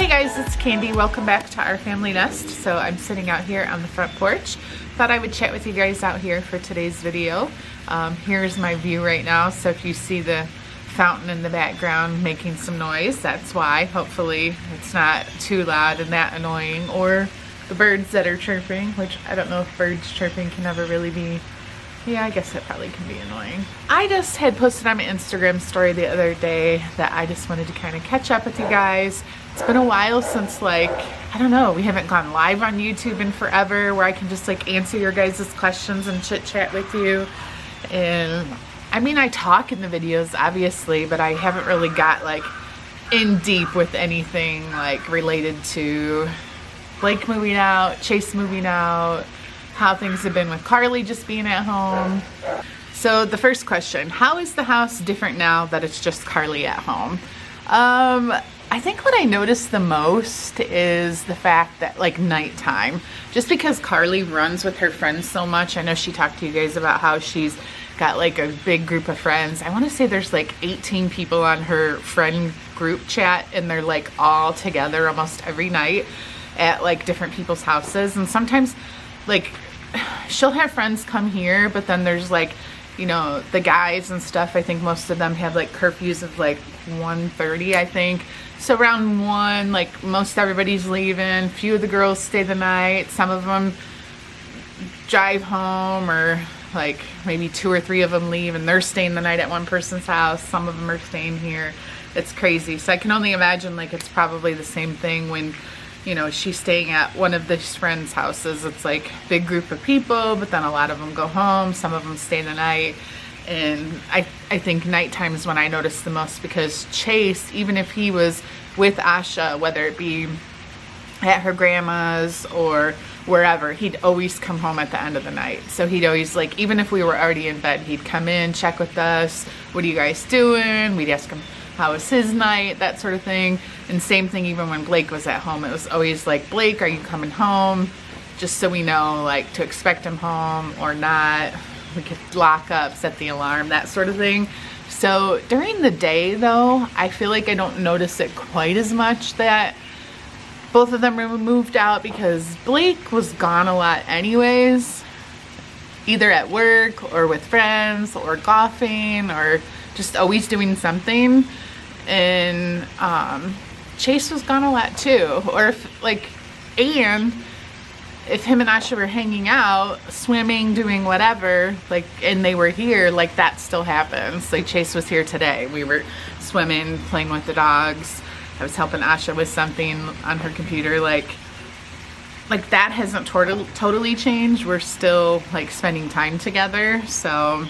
Hey guys, it's Candy. Welcome back to Our Family Nest. So I'm sitting out here on the front porch. Thought I would chat with you guys out here for today's video. Here's my view right now. So if you see the fountain in the background making some noise, that's why. Hopefully it's not too loud and that annoying, or the birds that are chirping, which I don't know if birds chirping can ever really be. Yeah, I guess it probably can be annoying. I just had posted on my Instagram story the other day that I just wanted to kind of catch up with you guys. It's been a while since, like, I don't know, we haven't gone live on YouTube in forever where I can just like answer your guys' questions and chit chat with you. And I mean, I talk in the videos obviously, but I haven't really got like in deep with anything like related to Blake moving out, Chase moving out, how things have been with Carly just being at home. So the first question, how is the house different now that it's just Carly at home? I think what I noticed the most is the fact that like nighttime, just because Carly runs with her friends so much. I know she talked to you guys about how she's got like a big group of friends. I want to say there's like 18 people on her friend group chat, and they're like all together almost every night at like different people's houses. And sometimes like she'll have friends come here, but then there's like, you know, the guys and stuff. I think most of them have like curfews of like 1:30, I think. So around 1, like most everybody's leaving. Few of the girls stay the night. Some of them drive home, or like maybe 2 or 3 of them leave and they're staying the night at one person's house. Some of them are staying here. It's crazy. So I can only imagine like it's probably the same thing when, you know, she's staying at one of these friends' houses. It's like big group of people, but then a lot of them go home. Some of them stay the night. And I think nighttime is when I notice the most, because Chase, even if he was with Asha, whether it be at her grandma's or wherever, he'd always come home at the end of the night. So he'd always, like, even if we were already in bed, he'd come in, check with us. What are you guys doing? We'd ask him how was his night, that sort of thing. And same thing even when Blake was at home. It was always like, Blake, are you coming home? Just so we know like to expect him home or not. We could lock up, set the alarm, that sort of thing. So during the day though, I feel like I don't notice it quite as much that both of them were moved out, because Blake was gone a lot anyways, either at work or with friends or golfing or just always doing something. And Chase was gone a lot too. Or if like, and if him and Asha were hanging out, swimming, doing whatever, like, and they were here, like that still happens. Like Chase was here today. We were swimming, playing with the dogs. I was helping Asha with something on her computer. Like that hasn't totally changed. We're still like spending time together. So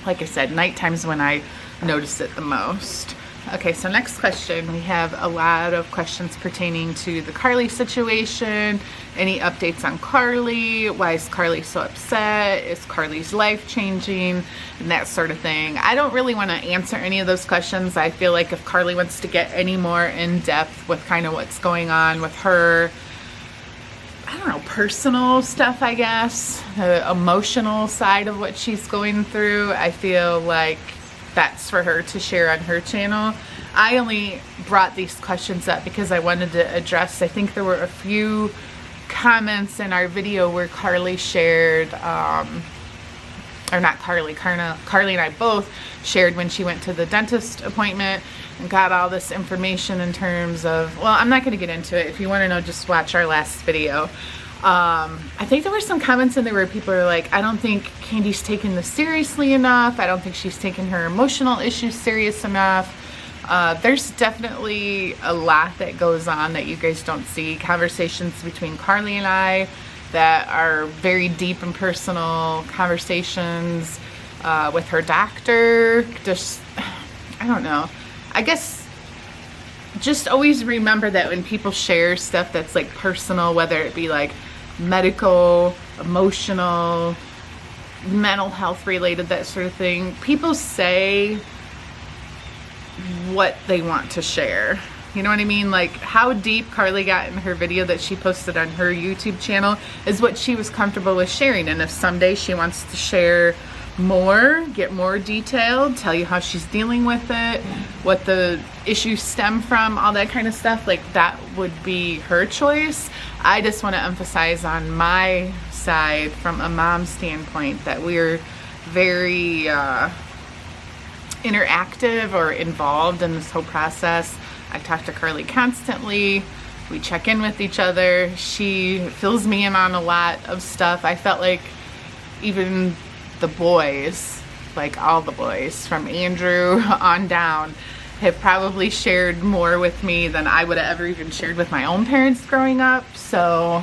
like I said, nighttime's when I notice it the most. Okay, so next question. We have a lot of questions pertaining to the Carly situation. Any updates on Carly? Why is Carly so upset? Is Carly's life changing? And that sort of thing. I don't really want to answer any of those questions. I feel like if Carly wants to get any more in depth with kind of what's going on with her, I don't know, personal stuff, I guess, the emotional side of what she's going through, I feel like that's for her to share on her channel. I only brought these questions up because I wanted to address, I think there were a few comments in our video where Carly shared, or not Carly, Carly and I both shared when she went to the dentist appointment and got all this information in terms of, well, I'm not going to get into it. If you want to know, just watch our last video. I think there were some comments in there where people are like, I don't think Candy's taking this seriously enough. I don't think she's taking her emotional issues serious enough. There's definitely a lot that goes on that you guys don't see. Conversations between Carly and I that are very deep and personal conversations with her doctor. Just, I don't know. I guess just always remember that when people share stuff that's like personal, whether it be like medical, emotional, mental health related, that sort of thing, people say what they want to share. You know what I mean? Like how deep Carly got in her video that she posted on her YouTube channel is what she was comfortable with sharing. And if someday she wants to share more, get more detailed, tell you how she's dealing with it, what the issues stem from, all that kind of stuff, like that would be her choice. I just want to emphasize on my side from a mom standpoint that we're very interactive or involved in this whole process. I talk to Carly constantly. We check in with each other. She fills me in on a lot of stuff. I felt like even the boys, like all the boys from Andrew on down, have probably shared more with me than I would have ever even shared with my own parents growing up. So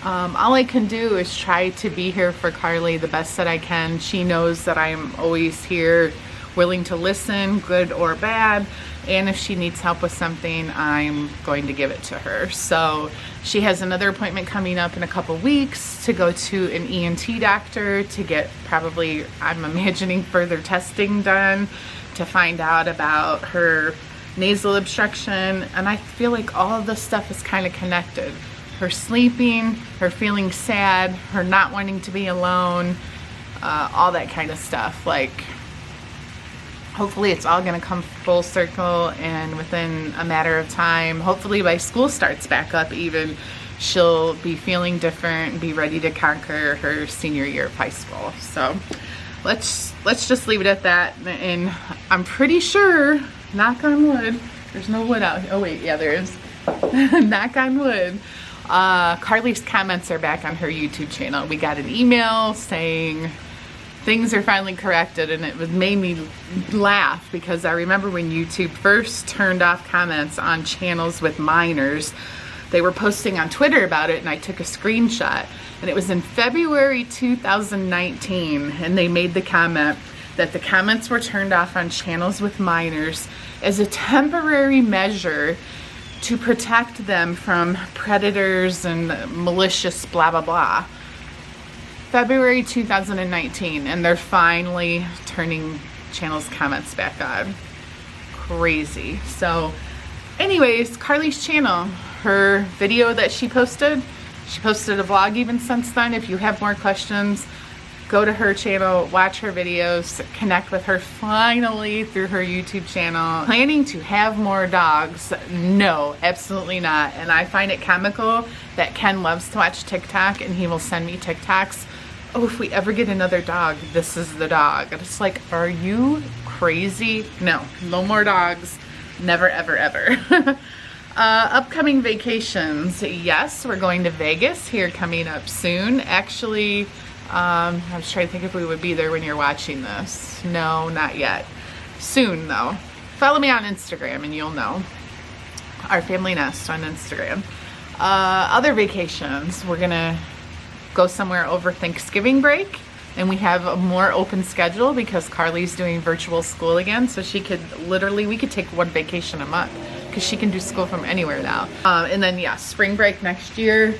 all I can do is try to be here for Carly the best that I can. She knows that I'm always here, willing to listen, good or bad. And if she needs help with something, I'm going to give it to her. So she has another appointment coming up in a couple weeks to go to an ENT doctor to get probably, I'm imagining, further testing done to find out about her nasal obstruction. And I feel like all of this stuff is kind of connected. Her sleeping, her feeling sad, her not wanting to be alone, all that kind of stuff. Like, hopefully it's all gonna come full circle, and within a matter of time, hopefully by school starts back up even, she'll be feeling different and be ready to conquer her senior year of high school. So let's just leave it at that. And I'm pretty sure, knock on wood, there's no wood out here. Oh wait, yeah, there is. Knock on wood. Carly's comments are back on her YouTube channel. We got an email saying things are finally corrected, and it made me laugh because I remember when YouTube first turned off comments on channels with minors, they were posting on Twitter about it, and I took a screenshot, and it was in February 2019, and they made the comment that the comments were turned off on channels with minors as a temporary measure to protect them from predators and malicious blah blah blah. February 2019, and they're finally turning channel's comments back on. Crazy. So anyways, Carly's channel, her video that she posted a vlog even since then. If you have more questions, go to her channel, watch her videos, connect with her finally through her YouTube channel. Planning to have more dogs? No, absolutely not. And I find it comical that Ken loves to watch TikTok, and he will send me TikToks. Oh, if we ever get another dog, this is the dog. And it's like, are you crazy? No, no more dogs. Never, ever, ever. Upcoming vacations. Yes, we're going to Vegas here coming up soon. Actually, I was trying to think if we would be there when you're watching this. No, not yet. Soon though. Follow me on Instagram and you'll know. Our Family Nest on Instagram. Other vacations. We're gonna go somewhere over Thanksgiving break, and we have a more open schedule because Carly's doing virtual school again, so she could literally, we could take one vacation a month because she can do school from anywhere now. And then yeah, spring break next year.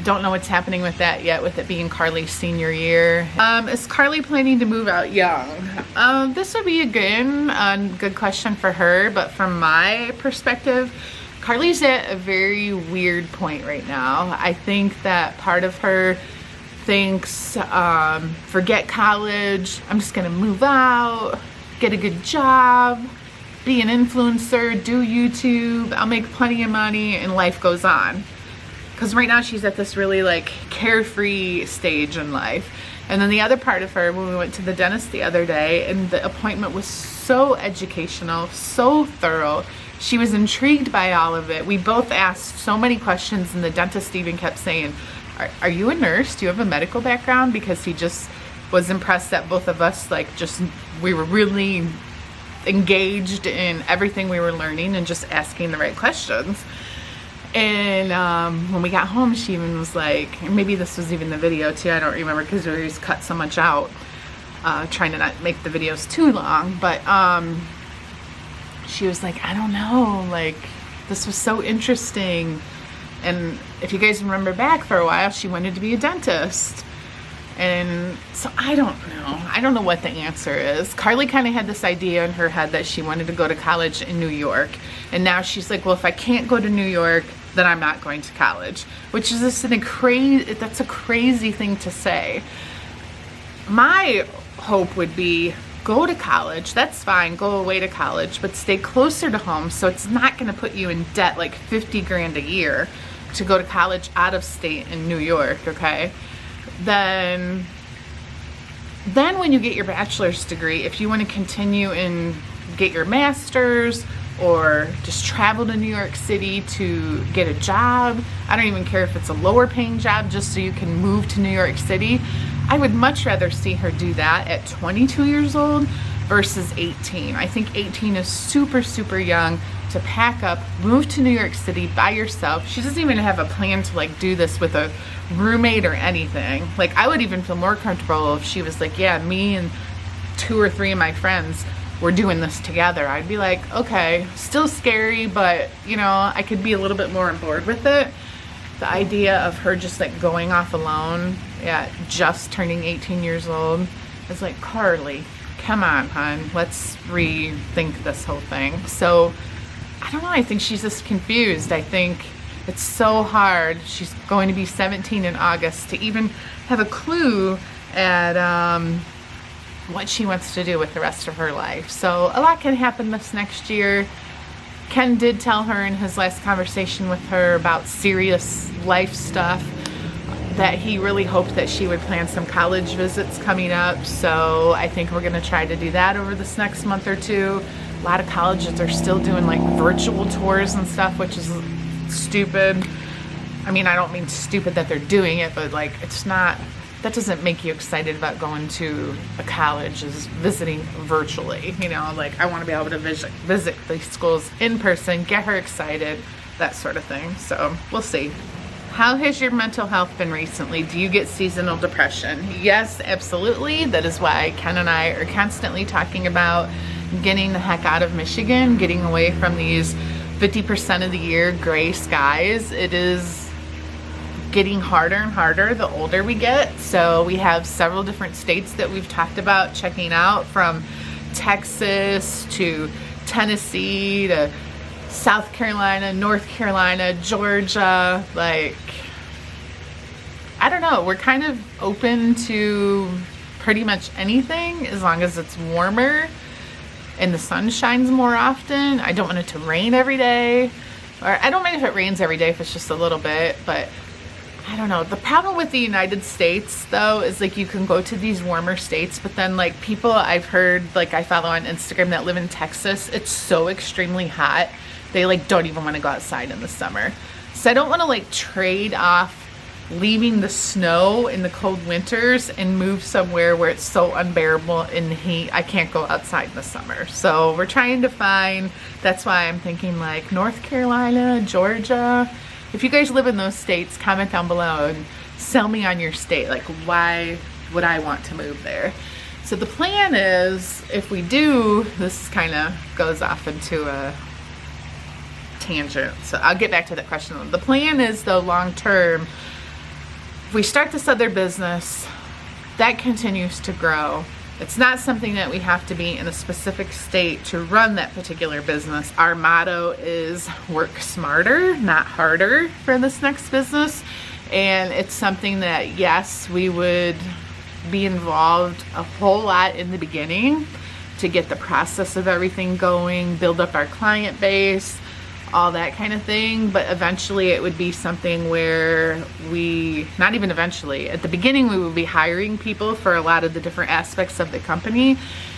Don't know what's happening with that yet, with it being Carly's senior year. Is Carly planning to move out young? This would be a good question for her, but from my perspective, Carly's at a very weird point right now. I think that part of her thinks, forget college, I'm just gonna move out, get a good job, be an influencer, do YouTube, I'll make plenty of money, and life goes on. Because right now she's at this really like carefree stage in life. And then the other part of her, when we went to the dentist the other day, and the appointment was so educational, so thorough, she was intrigued by all of it. We both asked so many questions, and the dentist even kept saying, are you a nurse? Do you have a medical background? Because he just was impressed that both of us, like, we were really engaged in everything we were learning and just asking the right questions. And when we got home, she even was like, maybe this was even the video too, I don't remember because we always cut so much out, trying to not make the videos too long, but she was like, I don't know, like, this was so interesting. And if you guys remember back for a while, she wanted to be a dentist. And so I don't know what the answer is. Carly kind of had this idea in her head that she wanted to go to college in New York. And now she's like, well, if I can't go to New York, then I'm not going to college, which is just that's a crazy thing to say. My hope would be go to college. That's fine. Go away to college, but stay closer to home so it's not going to put you in debt like 50 grand a year to go to college out of state in New York, okay? Then when you get your bachelor's degree, if you want to continue and get your master's or just travel to New York City to get a job, I don't even care if it's a lower paying job, just so you can move to New York City, I would much rather see her do that at 22 years old versus 18. I think 18 is super, super young to pack up, move to New York City by yourself. She doesn't even have a plan to like do this with a roommate or anything. Like, I would even feel more comfortable if she was like, yeah, me and 2 or 3 of my friends, we're doing this together. I'd be like, okay, still scary, but you know, I could be a little bit more on board with it. The idea of her just like going off alone at just turning 18 years old is like, Carly, come on, hon, let's rethink this whole thing. So I don't know, I think she's just confused. I think it's so hard. She's going to be 17 in August to even have a clue at what she wants to do with the rest of her life. So a lot can happen this next year. Ken did tell her in his last conversation with her about serious life stuff that he really hoped that she would plan some college visits coming up. So I think we're going to try to do that over this next month or two. A lot of colleges are still doing like virtual tours and stuff, which is stupid. I mean, I don't mean stupid that they're doing it, but like, it's not, that doesn't make you excited about going to a college is visiting virtually. You know, like, I want to be able to visit these schools in person, get her excited, that sort of thing. So we'll see. How has your mental health been recently? Do you get seasonal depression? Yes, absolutely. That is why Ken and I are constantly talking about getting the heck out of Michigan, getting away from these 50% of the year gray skies. It is getting harder and harder the older we get. So we have several different states that we've talked about checking out, from Texas to Tennessee to South Carolina, North Carolina, Georgia. Like, I don't know, we're kind of open to pretty much anything as long as it's warmer and the sun shines more often. I don't want it to rain every day, or I don't mind if it rains every day if it's just a little bit, but I don't know. The problem with the United States though is like, you can go to these warmer states, but then like people I've heard, like I follow on Instagram, that live in Texas, it's so extremely hot they like don't even want to go outside in the summer. So I don't want to like trade off leaving the snow in the cold winters and move somewhere where it's so unbearable in the heat I can't go outside in the summer. So we're trying to find, that's why I'm thinking like North Carolina, Georgia. If you guys live in those states, comment down below and sell me on your state. Like, why would I want to move there? So the plan is, if we do, this kind of goes off into a tangent, so I'll get back to that question. The plan is though, long term, if we start this other business that continues to grow, it's not something that we have to be in a specific state to run that particular business. Our motto is work smarter, not harder, for this next business. And it's something that, yes, we would be involved a whole lot in the beginning to get the process of everything going, build up our client base, all that kind of thing. But eventually it would be something where we, not even eventually, at the beginning we would be hiring people for a lot of the different aspects of the company,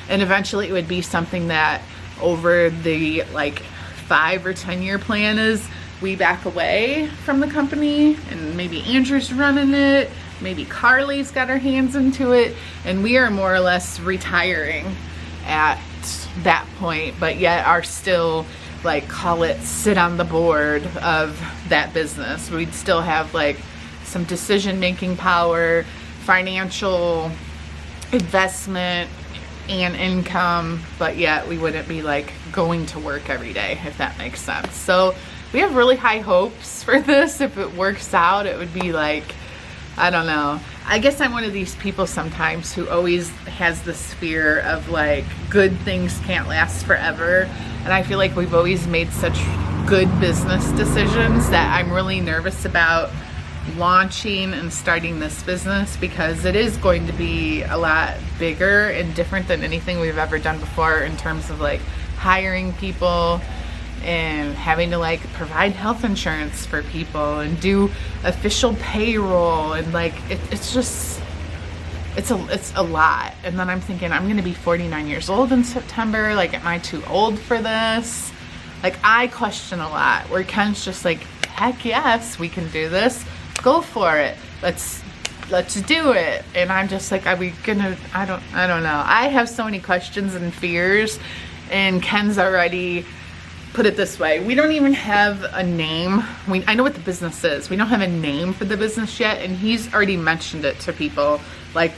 and eventually it would be something that over the like 5 or 10 year plan is we back away from the company and maybe Andrew's running it, maybe Carly's got her hands into it, and we are more or less retiring at that point, but yet are still, like, call it sit on the board of that business. We'd still have like some decision-making power, financial investment and income, but yet we wouldn't be like going to work every day, if that makes sense. So we have really high hopes for this. If it works out, it would be like, I don't know. I guess I'm one of these people sometimes who always has this fear of like, good things can't last forever. And I feel like we've always made such good business decisions that I'm really nervous about launching and starting this business, because it is going to be a lot bigger and different than anything we've ever done before in terms of like hiring people and having to like provide health insurance for people and do official payroll, and like it's a lot. And then I'm thinking, I'm gonna be 49 years old in September. Like, am I too old for this? Like, I question a lot, where Ken's just like, heck yes, we can do this. Go for it. Let's do it. And I'm just like, are we gonna, I don't know. I have so many questions and fears, and Ken's already put it this way. We don't even have a name. I know what the business is. We don't have a name for the business yet, and he's already mentioned it to people like,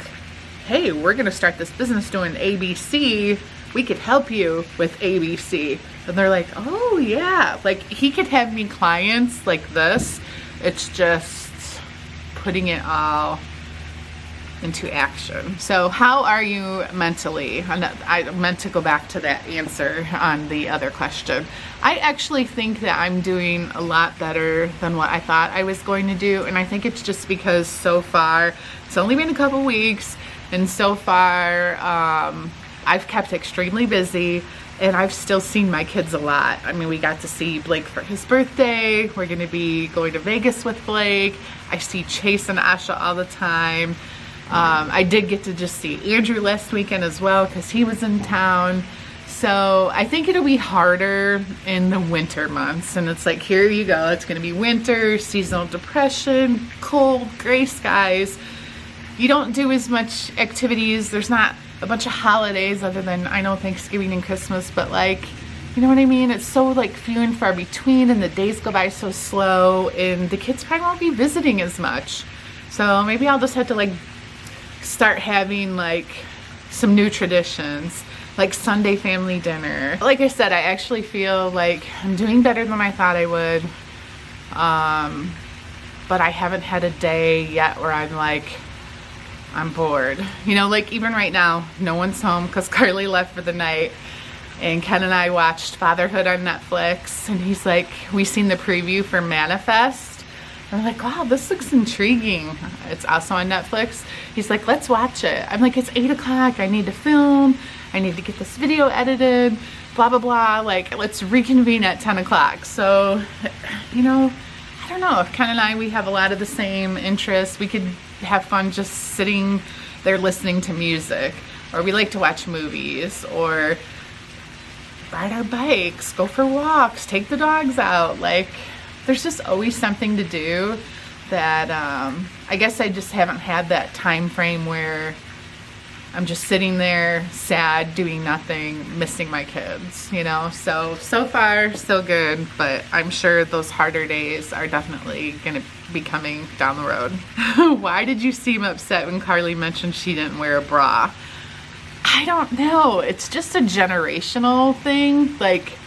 hey, we're gonna start this business doing ABC. We could help you with ABC. And they're like, oh yeah. Like, he could have me clients like this. It's just putting it all into action. So how are you mentally? I meant to go back to that answer on the other question. I actually think that I'm doing a lot better than what I thought I was going to do. And I think it's just because so far, it's only been a couple weeks, and so far I've kept extremely busy, and I've still seen my kids a lot. I mean, we got to see Blake for his birthday. We're gonna be going to Vegas with Blake. I see Chase and Asha all the time. I did get to just see Andrew last weekend as well, because he was in town. So I think it'll be harder in the winter months. And it's like, here you go. It's going to be winter, seasonal depression, cold, gray skies. You don't do as much activities. There's not a bunch of holidays other than, I know, Thanksgiving and Christmas, but like, you know what I mean? It's so like few and far between, and the days go by so slow, and the kids probably won't be visiting as much. So maybe I'll just have to like start having like some new traditions, like Sunday family dinner. Like I said, I actually feel like I'm doing better than I thought I would. But I haven't had a day yet where I'm like, I'm bored. You know, like even right now, no one's home because Carly left for the night, and Ken and I watched Fatherhood on Netflix, and he's like, we seen the preview for Manifest. I'm like, wow, this looks intriguing. It's also on Netflix. He's like, let's watch it. I'm like, it's 8 o'clock. I need to film. I need to get this video edited, blah, blah, blah. Like, let's reconvene at 10 o'clock. So, you know, I don't know. If Ken and I, we have a lot of the same interests. We could have fun just sitting there listening to music. Or we like to watch movies. Or ride our bikes, go for walks, take the dogs out. Like, there's just always something to do that I guess I just haven't had that time frame where I'm just sitting there sad, doing nothing, missing my kids, you know? So far, so good, but I'm sure those harder days are definitely gonna be coming down the road. Why did you seem upset when Carly mentioned she didn't wear a bra? I don't know. It's just a generational thing. Like,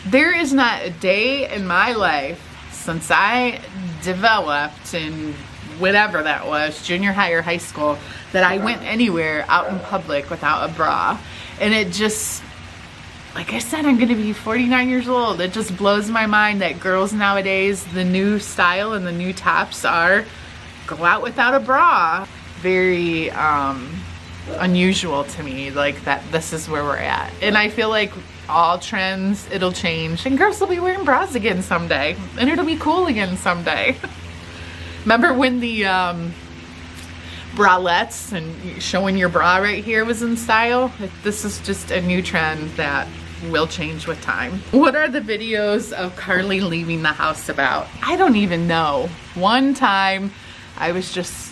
there is not a day in my life since I developed in whatever that was, junior high or high school, that I went anywhere out in public without a bra. And it just, like I said, I'm gonna be 49 years old. It just blows my mind that girls nowadays, the new style and the new tops are go out without a bra. Very unusual to me, like that this is where we're at. And I feel like all trends, it'll change, and girls will be wearing bras again someday, and it'll be cool again someday. Remember when the bralettes and showing your bra right here was in style? This is just a new trend that will change with time. What are the videos of Carly leaving the house about? I don't even know. One time I was just,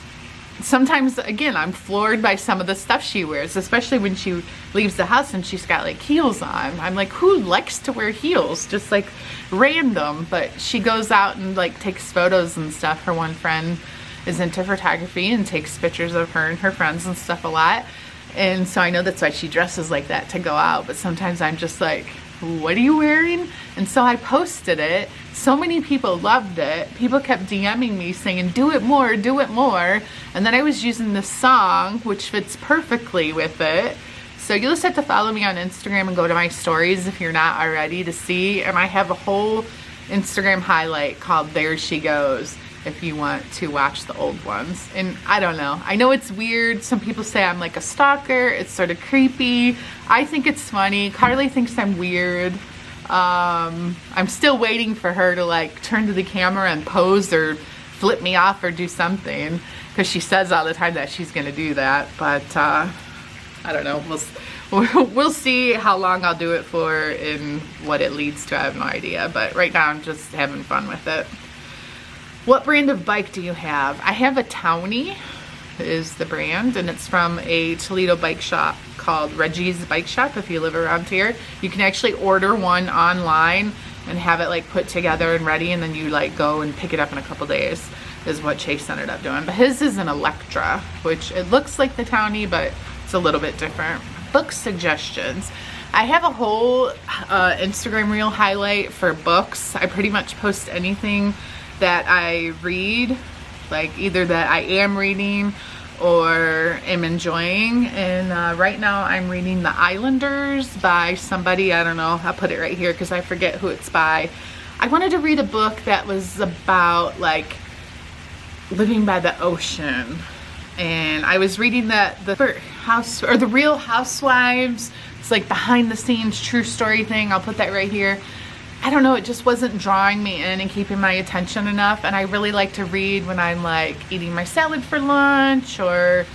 sometimes again, I'm floored by some of the stuff she wears, especially when she leaves the house and she's got like heels on. I'm like, who likes to wear heels? Just like random. But she goes out and like takes photos and stuff. Her one friend is into photography and takes pictures of her and her friends and stuff a lot. And so I know that's why she dresses like that, to go out. But sometimes I'm just like, what are you wearing? And so I posted it. So many people loved it. People kept DMing me saying, do it more, do it more. And then I was using this song, which fits perfectly with it. So you'll just have to follow me on Instagram and go to my stories if you're not already to see. And I have a whole Instagram highlight called There She Goes. if you want to watch the old ones. And I don't know. I know it's weird. Some people say I'm like a stalker. It's sort of creepy. I think it's funny. Carly thinks I'm weird. I'm still waiting for her to like turn to the camera and pose or flip me off or do something, because she says all the time that she's gonna do that. But I don't know. We'll see how long I'll do it for and what it leads to. I have no idea. But right now I'm just having fun with it. What brand of bike do you have? I have a Townie is the brand, and it's from a Toledo bike shop called Reggie's Bike Shop. If you live around here, you can actually order one online and have it like put together and ready, and then you like go and pick it up in a couple days, is what Chase ended up doing. But his is an Electra, which it looks like the Townie, but it's a little bit different. Book suggestions. I have a whole Instagram reel highlight for books. I pretty much post anything that I read, like either that I am reading or am enjoying. And right now I'm reading The Islanders by somebody, I don't know, I'll put it right here because I forget who it's by. I wanted to read a book that was about like living by the ocean, and I was reading the Real Housewives. It's like behind the scenes true story thing. I'll put that right here. I don't know, it just wasn't drawing me in and keeping my attention enough. And I really like to read when I'm like eating my salad for lunch, or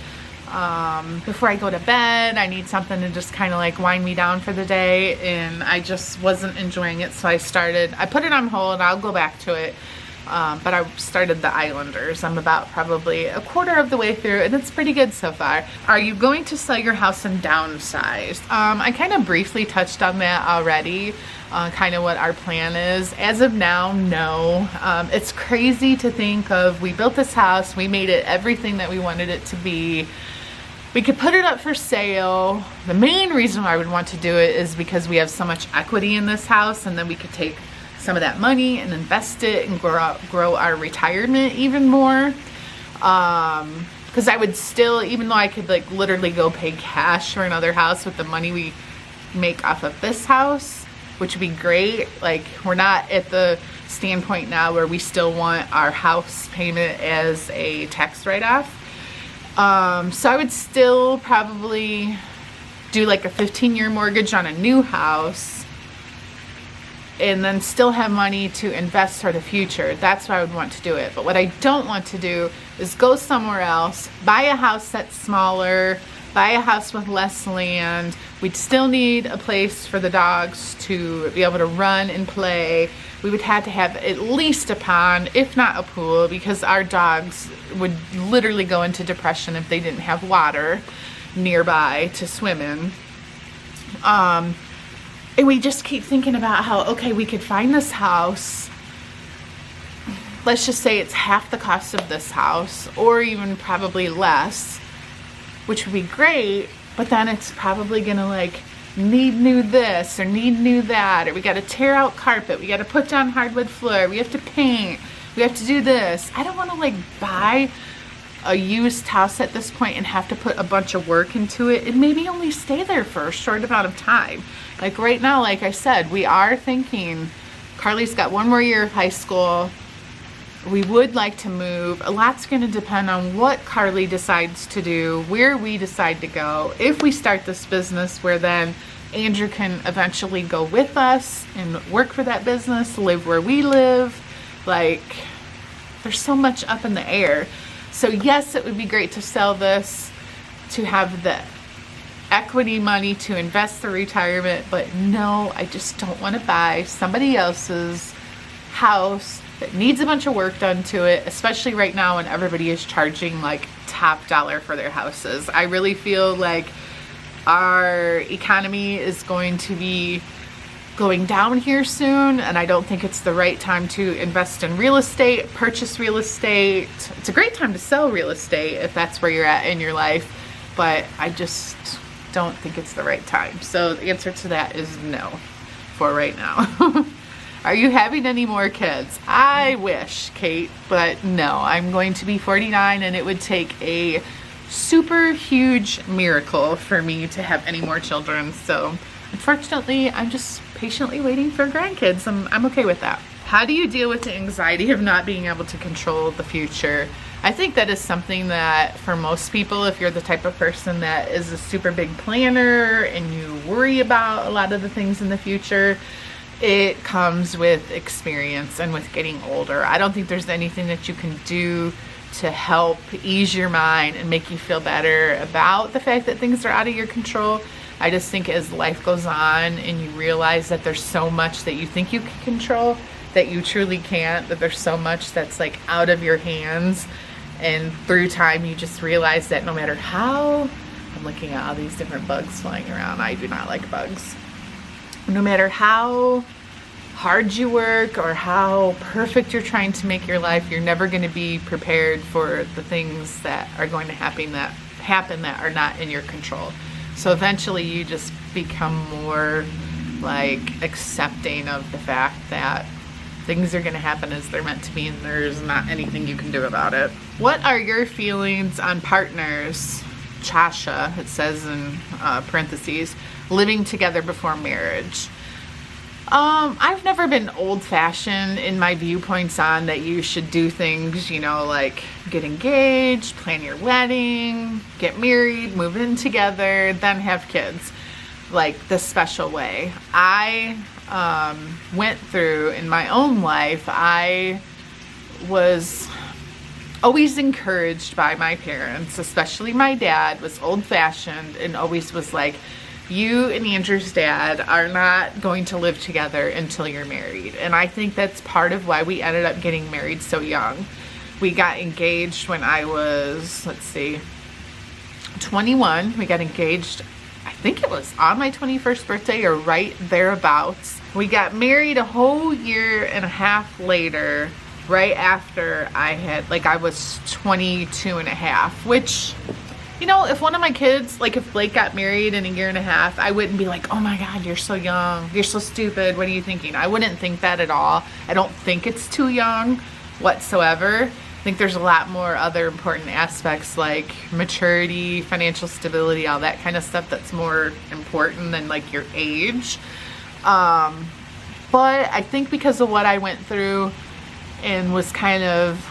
before I go to bed. I need something to just kind of like wind me down for the day, and I just wasn't enjoying it. So I put it on hold. I'll go back to it. But I started The Islanders. I'm about probably a quarter of the way through, and it's pretty good so far. Are you going to sell your house and downsize? I kind of briefly touched on that already, kind of what our plan is. As of now, no. It's crazy to think of, we built this house, we made it everything that we wanted it to be. We could put it up for sale. The main reason why I would want to do it is because we have so much equity in this house, and then we could take some of that money and invest it and grow our retirement even more. Because I would still, even though I could like literally go pay cash for another house with the money we make off of this house, which would be great. Like, we're not at the standpoint now where we still want our house payment as a tax write-off. So I would still probably do like a 15-year mortgage on a new house, and then still have money to invest for the future. That's why I would want to do it. But what I don't want to do is go somewhere else, buy a house that's smaller, buy a house with less land. We'd still need a place for the dogs to be able to run and play. We would have to have at least a pond, if not a pool, because our dogs would literally go into depression if they didn't have water nearby to swim in. And we just keep thinking about how, okay, we could find this house. Let's just say it's half the cost of this house, or even probably less, which would be great, but then it's probably gonna like need new this or need new that, or we gotta tear out carpet, we gotta put down hardwood floor, we have to paint, we have to do this. I don't wanna like buy a used house at this point and have to put a bunch of work into it and maybe only stay there for a short amount of time. Like right now, like I said, we are thinking, Carly's got one more year of high school. We would like to move. A lot's going to depend on what Carly decides to do, where we decide to go. If we start this business where then Andrew can eventually go with us and work for that business, live where we live. Like, there's so much up in the air. So yes, it would be great to sell this, to have the equity money to invest the retirement, but no, I just don't want to buy somebody else's house that needs a bunch of work done to it, especially right now when everybody is charging like top dollar for their houses. I really feel like our economy is going to be going down here soon, and I don't think it's the right time to invest in real estate, purchase real estate. It's a great time to sell real estate if that's where you're at in your life, but I just don't think it's the right time. So the answer to that is no for right now. Are you having any more kids? I wish, Kate, but no. I'm going to be 49, and it would take a super huge miracle for me to have any more children. So unfortunately, I'm just patiently waiting for grandkids. I'm okay with that. How do you deal with the anxiety of not being able to control the future? I think that is something that for most people, if you're the type of person that is a super big planner and you worry about a lot of the things in the future, it comes with experience and with getting older. I don't think there's anything that you can do to help ease your mind and make you feel better about the fact that things are out of your control. I just think as life goes on and you realize that there's so much that you think you can control that you truly can't, that there's so much that's like out of your hands, and through time you just realize that no matter how, I'm looking at all these different bugs flying around. I do not like bugs. No matter how hard you work or how perfect you're trying to make your life, you're never going to be prepared for the things that are going to happen that are not in your control. So eventually you just become more like accepting of the fact that things are going to happen as they're meant to be, and there's not anything you can do about it. What are your feelings on partners? Chasha, it says in parentheses, living together before marriage. I've never been old-fashioned in my viewpoints on that you should do things, you know, like get engaged, plan your wedding, get married, move in together, then have kids, like the special way. I went through in my own life, I was always encouraged by my parents, especially my dad was old-fashioned and always was like, you and Andrew's dad are not going to live together until you're married. And I think that's part of why we ended up getting married so young. We got engaged when I was, 21. We got engaged, I think it was on my 21st birthday or right thereabouts. We got married a whole year and a half later, right after I was 22 and a half, which, you know, if one of my kids, like if Blake got married in a year and a half, I wouldn't be like, oh my God, you're so young. You're so stupid. What are you thinking? I wouldn't think that at all. I don't think it's too young whatsoever. I think there's a lot more other important aspects like maturity, financial stability, all that kind of stuff that's more important than like your age. But I think because of what I went through and was kind of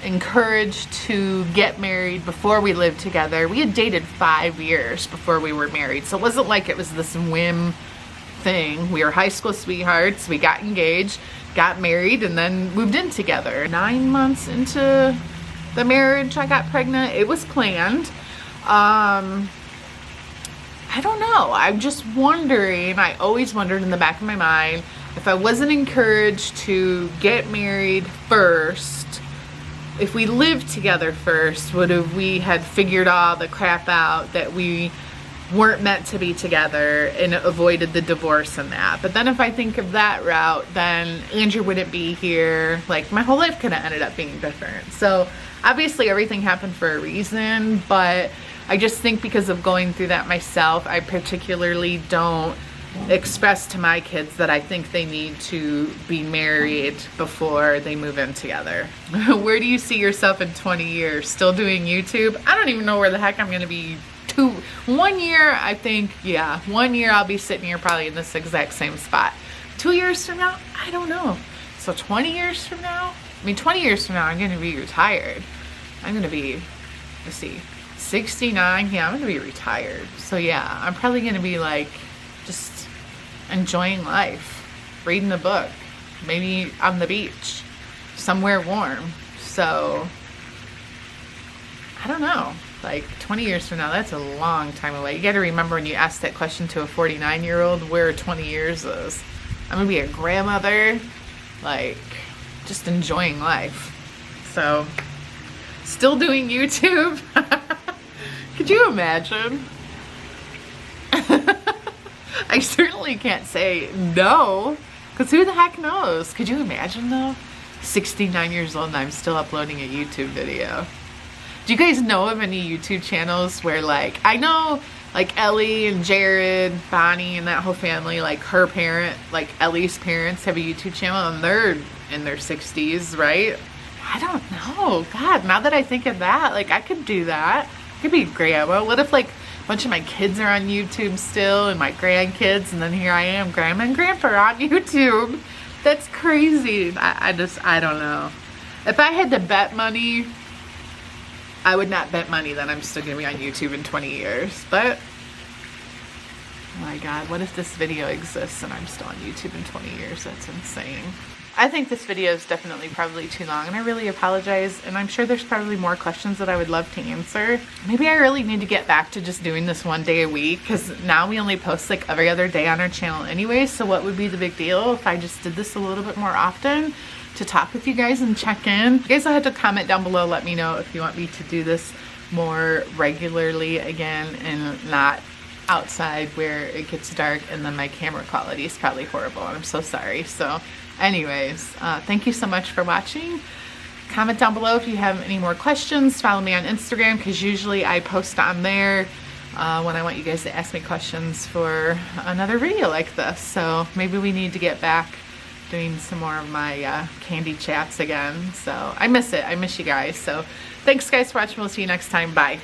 encouraged to get married before we lived together. We had dated 5 years before we were married, so it wasn't like it was this whim thing. We were high school sweethearts, we got engaged, got married, and then moved in together. 9 months into the marriage, I got pregnant. It was planned. I don't know. I'm just wondering, I always wondered in the back of my mind, if I wasn't encouraged to get married first, if we lived together first, would have we had figured all the crap out that we weren't meant to be together and avoided the divorce and that. But then if I think of that route, then Andrew wouldn't be here. Like my whole life could have ended up being different. So obviously everything happened for a reason, but I just think because of going through that myself, I particularly don't express to my kids that I think they need to be married before they move in together. Where do you see yourself in 20 years? Still doing YouTube? I don't even know where the heck I'm going to be. 1 year, I think, yeah, 1 year I'll be sitting here probably in this exact same spot. 2 years from now, I don't know. So 20 years from now, 20 years from now, I'm going to be retired. I'm going to be, 69. Yeah, I'm going to be retired. So yeah, I'm probably going to be like, just enjoying life, reading a book, maybe on the beach, somewhere warm. So, I don't know, like 20 years from now, that's a long time away. You got to remember when you ask that question to a 49-year-old, where 20 years is. I'm going to be a grandmother, like just enjoying life. So, still doing YouTube. Could you imagine? I certainly can't say no, because who the heck knows? Could you imagine though? 69 years old and I'm still uploading a YouTube video. Do you guys know of any YouTube channels where like, I know like Ellie and Jared, Bonnie and that whole family, like her parent, like Ellie's parents have a YouTube channel and they're in their 60s, right? I don't know. God, now that I think of that, like I could do that. I could be grandma. What if like a bunch of my kids are on YouTube still and my grandkids, and then here I am, grandma and grandpa on YouTube. That's crazy. I don't know. If I had to bet money, I would not bet money that I'm still gonna be on YouTube in 20 years. But, oh my God, what if this video exists and I'm still on YouTube in 20 years? That's insane. I think this video is definitely probably too long, and I really apologize, and I'm sure there's probably more questions that I would love to answer. Maybe I really need to get back to just doing this one day a week, because now we only post like every other day on our channel anyway, so what would be the big deal if I just did this a little bit more often to talk with you guys and check in? You guys will have to comment down below, let me know if you want me to do this more regularly again and not outside where it gets dark and then my camera quality is probably horrible, and I'm so sorry. So anyways, thank you so much for watching. Comment down below if you have any more questions. Follow me on Instagram, because usually I post on there when I want you guys to ask me questions for another video like this. So maybe we need to get back doing some more of my candy chats again. So I miss it. I miss you guys. So thanks guys for watching. We'll see you next time. Bye.